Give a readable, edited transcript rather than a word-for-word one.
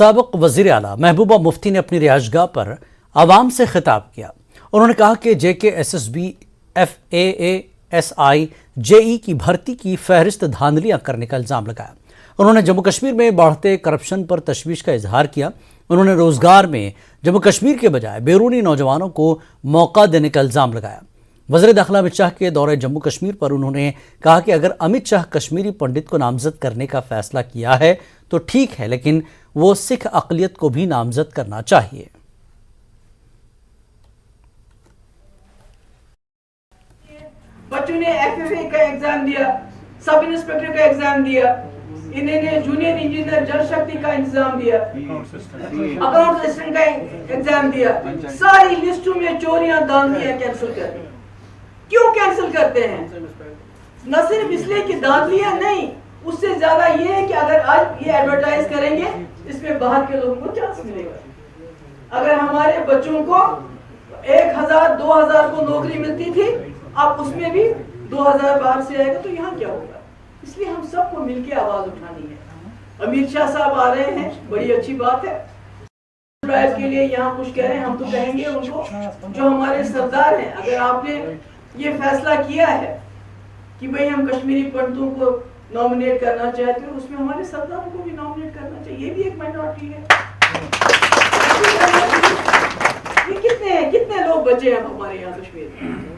سابق وزیر اعلیٰ محبوبہ مفتی نے اپنی رہائش گاہ پر عوام سے خطاب کیا۔ انہوں نے کہا کہ JK SSB FAASI JE کی بھرتی کی فہرست دھاندلیاں کرنے کا الزام لگایا۔ انہوں نے جموں کشمیر میں بڑھتے کرپشن پر تشویش کا اظہار کیا۔ انہوں نے روزگار میں جموں کشمیر کے بجائے بیرونی نوجوانوں کو موقع دینے کا الزام لگایا۔ وزیر داخلہ امت شاہ کے دورہ جموں کشمیر پر انہوں نے کہا کہ اگر امت شاہ کشمیری پنڈت کو نامزد کرنے کا فیصلہ کیا ہے تو ٹھیک ہے، لیکن وہ سکھ اقلیت کو بھی نامزد کرنا چاہیے۔ بچوں نے FFA کا ایگزام دیا، سب انسپیکٹر کا ایگزام دیا، انہیں نے جونیئر انجینئر جل شکتی کا ایگزام دیا، اکاؤنٹ اسسٹنٹ کا ایگزام دیا۔ ساری لسٹوں میں چوریاں دھاندلیاں کینسل کر دی۔ کیوں کینسل کرتے ہیں؟ نہ صرف اس لیے کہ دھاندلیاں نہیں، اس سے زیادہ یہ ہے کہ اگر آج یہ ایڈورٹائز کریں گے اس میں باہر کے لوگوں کو چانس ملے گا۔ اگر ہمارے بچوں کو 1000 2000 کو نوکری ملتی تھی، اب اس میں بھی 2000 باہر سے آئے گا، تو یہاں کیا ہوگا؟ اس لیے ہم سب کو مل کے آواز اٹھانی ہے۔ امت شاہ صاحب آ رہے ہیں، بڑی اچھی بات ہے، ڈرائیو کے لیے یہاں کچھ کہہ رہے ہیں، ہم تو کہیں گے ان کو جو ہمارے سردار ہیں، اگر آپ نے یہ فیصلہ کیا ہے کہ بھئی ہم کشمیری پنڈتوں کو نامنیٹ کرنا چاہتے ہیں، اس میں ہمارے سرداروں کو بھی نامنیٹ کرنا چاہیے، یہ بھی ایک مائنورٹی ہے۔ یہ کتنے لوگ بچے ہیں ہمارے یہاں کشمیر میں؟